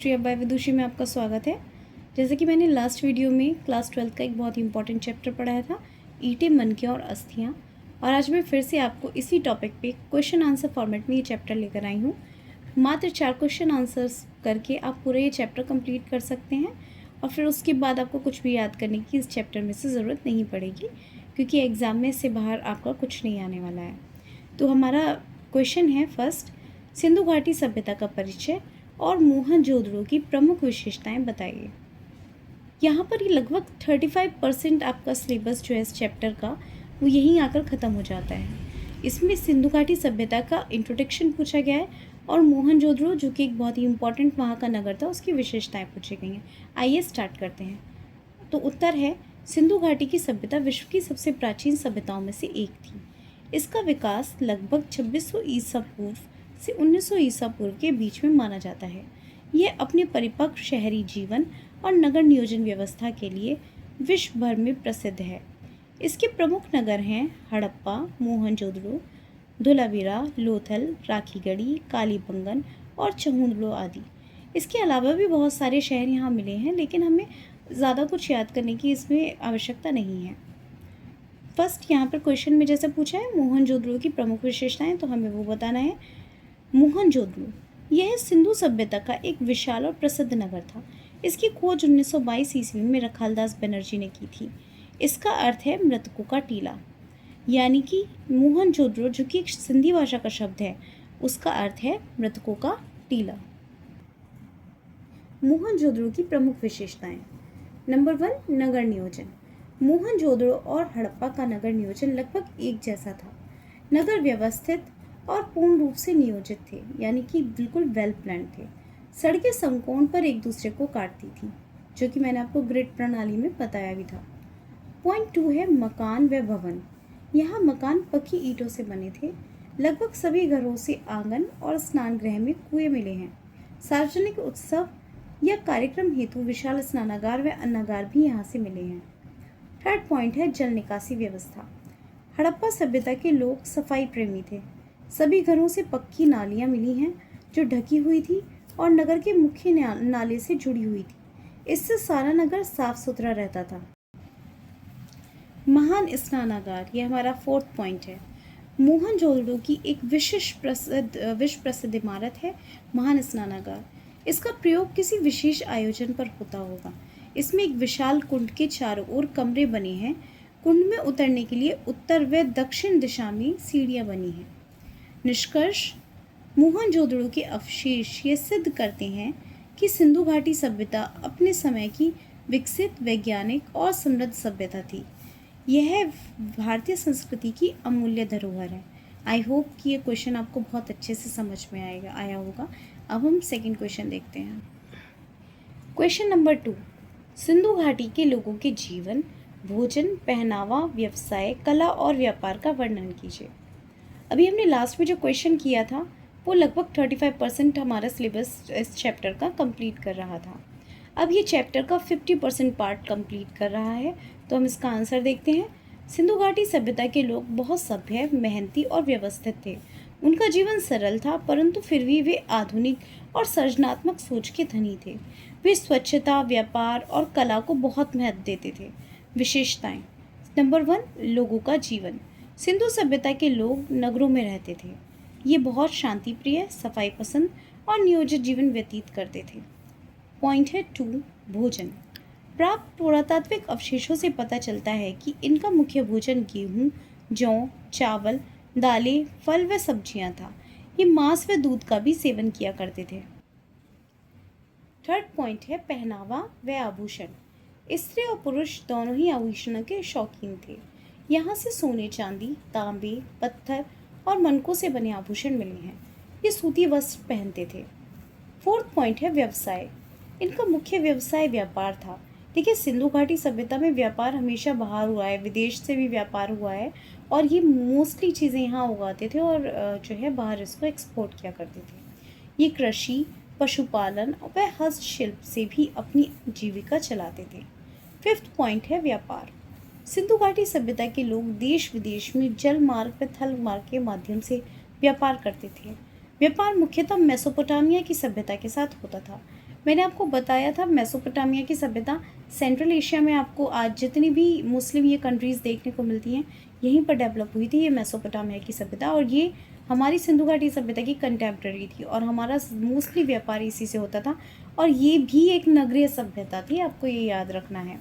श्री अब्बाई विदुषी में आपका स्वागत है। जैसे कि मैंने लास्ट वीडियो में क्लास 12 का एक बहुत ही इंपॉर्टेंट चैप्टर पढ़ाया था, ईंटें, मनके और अस्थियाँ, और आज मैं फिर से आपको इसी टॉपिक पे क्वेश्चन आंसर फॉर्मेट में ये चैप्टर लेकर आई हूँ। मात्र 4 क्वेश्चन आंसर्स करके आप पूरा ये चैप्टर कंप्लीट कर सकते हैं और फिर उसके बाद आपको कुछ भी याद करने की इस चैप्टर में से ज़रूरत नहीं पड़ेगी, क्योंकि एग्ज़ाम में इससे बाहर आपका कुछ नहीं आने वाला है। तो हमारा क्वेश्चन है फर्स्ट, सिंधु घाटी सभ्यता का परिचय और मोहनजोदड़ो की प्रमुख विशेषताएं बताइए। यहाँ पर ये लगभग 35% आपका सिलेबस जो है इस चैप्टर का वो यहीं आकर ख़त्म हो जाता है। इसमें सिंधु घाटी सभ्यता का इंट्रोडक्शन पूछा गया है और मोहनजोदड़ो जो कि एक बहुत ही इंपॉर्टेंट वहाँ का नगर था उसकी विशेषताएं पूछी गई हैं। आइए स्टार्ट करते हैं। तो उत्तर है, सिंधु घाटी की सभ्यता विश्व की सबसे प्राचीन सभ्यताओं में से एक थी। इसका विकास लगभग 2600 ईसा पूर्व से 1900 ईसा पूर्व के बीच में माना जाता है। यह अपने परिपक्व शहरी जीवन और नगर नियोजन व्यवस्था के लिए विश्व भर में प्रसिद्ध है। इसके प्रमुख नगर हैं हड़प्पा, मोहनजोदड़ो, धोलावीरा, लोथल, राखीगढ़ी, कालीबंगन और चहुंदड़ो आदि। इसके अलावा भी बहुत सारे शहर यहाँ मिले हैं, लेकिन हमें ज़्यादा कुछ याद करने की इसमें आवश्यकता नहीं है। फर्स्ट यहाँ पर क्वेश्चन में जैसे पूछा है मोहनजोदड़ो की प्रमुख विशेषताएं, तो हमें वो बताना है। मोहनजोदड़ो यह सिंधु सभ्यता का एक विशाल और प्रसिद्ध नगर था। इसकी खोज 1922 ईस्वी में रखालदास बनर्जी ने की थी। इसका अर्थ है मृतकों का टीला, यानी कि मोहनजोदड़ो जो कि एक सिंधी भाषा का शब्द है, उसका अर्थ है मृतकों का टीला। मोहनजोदड़ो की प्रमुख विशेषताएं। नंबर 1, नगर नियोजन। मोहनजोदड़ो और हड़प्पा का नगर नियोजन लगभग एक जैसा था। नगर व्यवस्थित और पूर्ण रूप से नियोजित थे, यानी कि बिल्कुल वेल प्लान थे। सड़कें समकोण पर एक दूसरे को काटती थी, जो कि मैंने आपको ग्रिड प्रणाली में बताया भी था। पॉइंट 2 है मकान व भवन। यहाँ मकान पक्की ईंटों से बने थे। लगभग सभी घरों से आंगन और स्नान गृह में कुएं मिले हैं। सार्वजनिक उत्सव या कार्यक्रम हेतु विशाल स्नानागार व अन्नागार भी यहाँ से मिले हैं। थर्ड पॉइंट है जल निकासी व्यवस्था। हड़प्पा सभ्यता के लोग सफाई प्रेमी थे। सभी घरों से पक्की नालियाँ मिली हैं जो ढकी हुई थी और नगर के मुख्य नाले से जुड़ी हुई थी। इससे सारा नगर साफ सुथरा रहता था। महान स्नानागार, यह हमारा फोर्थ पॉइंट है। मोहनजोदड़ो की एक विश्व प्रसिद्ध इमारत है महान स्नानागार। इसका प्रयोग किसी विशेष आयोजन पर होता होगा। इसमें एक विशाल कुंड के चारों ओर कमरे बने हैं। कुंड में उतरने के लिए उत्तर व दक्षिण दिशा में सीढ़ियाँ बनी हैं। निष्कर्ष, मोहनजोदड़ो के अवशेष ये सिद्ध करते हैं कि सिंधु घाटी सभ्यता अपने समय की विकसित, वैज्ञानिक और समृद्ध सभ्यता थी। यह भारतीय संस्कृति की अमूल्य धरोहर है। आई होप कि ये क्वेश्चन आपको बहुत अच्छे से समझ में आया होगा। अब हम सेकंड क्वेश्चन देखते हैं। क्वेश्चन नंबर 2, सिंधु घाटी के लोगों के जीवन, भोजन, पहनावा, व्यवसाय, कला और व्यापार का वर्णन कीजिए। अभी हमने लास्ट में जो क्वेश्चन किया था वो लगभग 35% हमारा सिलेबस इस चैप्टर का कंप्लीट कर रहा था। अब ये चैप्टर का 50% पार्ट कंप्लीट कर रहा है, तो हम इसका आंसर देखते हैं। सिंधु घाटी सभ्यता के लोग बहुत सभ्य, मेहनती और व्यवस्थित थे। उनका जीवन सरल था, परंतु फिर भी वे आधुनिक और सृजनात्मक सोच के धनी थे। वे स्वच्छता, व्यापार और कला को बहुत महत्व देते थे। विशेषताएं। नंबर 1, लोगों का जीवन। सिंधु सभ्यता के लोग नगरों में रहते थे। ये बहुत शांति प्रिय, सफाई पसंद और नियोजित जीवन व्यतीत करते थे। पॉइंट है 2, भोजन। प्राप्त पुरातात्विक अवशेषों से पता चलता है कि इनका मुख्य भोजन गेहूँ, जौ, चावल, दालें, फल व सब्जियां था। ये मांस व दूध का भी सेवन किया करते थे। थर्ड पॉइंट है पहनावा व आभूषण। स्त्री और पुरुष दोनों ही आभूषणों के शौकीन थे। यहाँ से सोने, चांदी, तांबे, पत्थर और मनकों से बने आभूषण मिले हैं। ये सूती वस्त्र पहनते थे। फोर्थ पॉइंट है व्यवसाय। इनका मुख्य व्यवसाय व्यापार था। देखिए, सिंधु घाटी सभ्यता में व्यापार हमेशा बाहर हुआ है, विदेश से भी व्यापार हुआ है, और ये मोस्टली चीज़ें यहाँ उगाते थे और जो है बाहर इसको एक्सपोर्ट किया करते थे। ये कृषि, पशुपालन व हस्तशिल्प से भी अपनी जीविका चलाते थे। फिफ्थ पॉइंट है व्यापार। सिंधु घाटी सभ्यता के लोग देश विदेश में जल मार्ग व थल मार्ग के माध्यम से व्यापार करते थे। व्यापार मुख्यतः मेसोपोटामिया की सभ्यता के साथ होता था। मैंने आपको बताया था मेसोपोटामिया की सभ्यता सेंट्रल एशिया में, आपको आज जितनी भी मुस्लिम ये कंट्रीज़ देखने को मिलती हैं यहीं पर डेवलप हुई थी ये मेसोपोटामिया की सभ्यता, और ये हमारी सिंधु घाटी सभ्यता की कंटेम्प्रेरी थी, और हमारा मोस्टली व्यापार इसी से होता था, और ये भी एक नगरीय सभ्यता थी, आपको ये याद रखना है।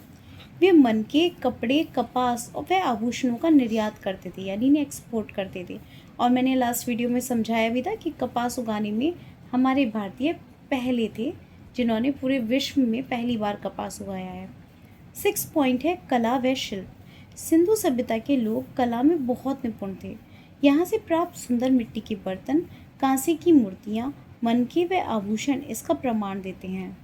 वे मनके, कपड़े, कपास और वह आभूषणों का निर्यात करते थे, यानी इन्हें एक्सपोर्ट करते थे। और मैंने लास्ट वीडियो में समझाया भी था कि कपास उगाने में हमारे भारतीय पहले थे, जिन्होंने पूरे विश्व में पहली बार कपास उगाया है। 6 पॉइंट है कला व शिल्प। सिंधु सभ्यता के लोग कला में बहुत निपुण थे। यहाँ से प्राप्त सुंदर मिट्टी के बर्तन, कांसे की मूर्तियाँ, मनके व आभूषण इसका प्रमाण देते हैं।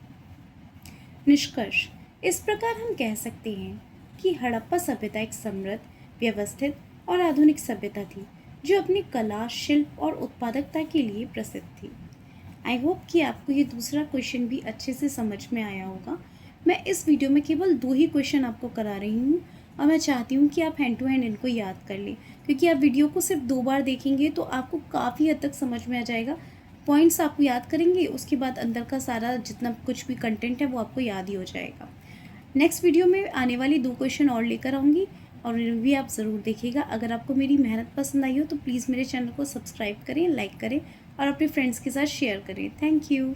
निष्कर्ष, इस प्रकार हम कह सकते हैं कि हड़प्पा सभ्यता एक समृद्ध, व्यवस्थित और आधुनिक सभ्यता थी, जो अपनी कला, शिल्प और उत्पादकता के लिए प्रसिद्ध थी। आई होप कि आपको ये दूसरा क्वेश्चन भी अच्छे से समझ में आया होगा। मैं इस वीडियो में केवल 2 ही क्वेश्चन आपको करा रही हूँ, और मैं चाहती हूँ कि आप हैंड टू हैंड इनको याद कर लें, क्योंकि आप वीडियो को सिर्फ 2 बार देखेंगे तो आपको काफ़ी हद तक समझ में आ जाएगा। पॉइंट्स आप याद करेंगे, उसके बाद अंदर का सारा जितना कुछ भी कंटेंट है वो आपको याद ही हो जाएगा। नेक्स्ट वीडियो में आने वाली 2 क्वेश्चन और लेकर आऊँगी, और इन्हें भी आप ज़रूर देखिएगा। अगर आपको मेरी मेहनत पसंद आई हो तो प्लीज़ मेरे चैनल को सब्सक्राइब करें, लाइक करें और अपने फ्रेंड्स के साथ शेयर करें। Thank you.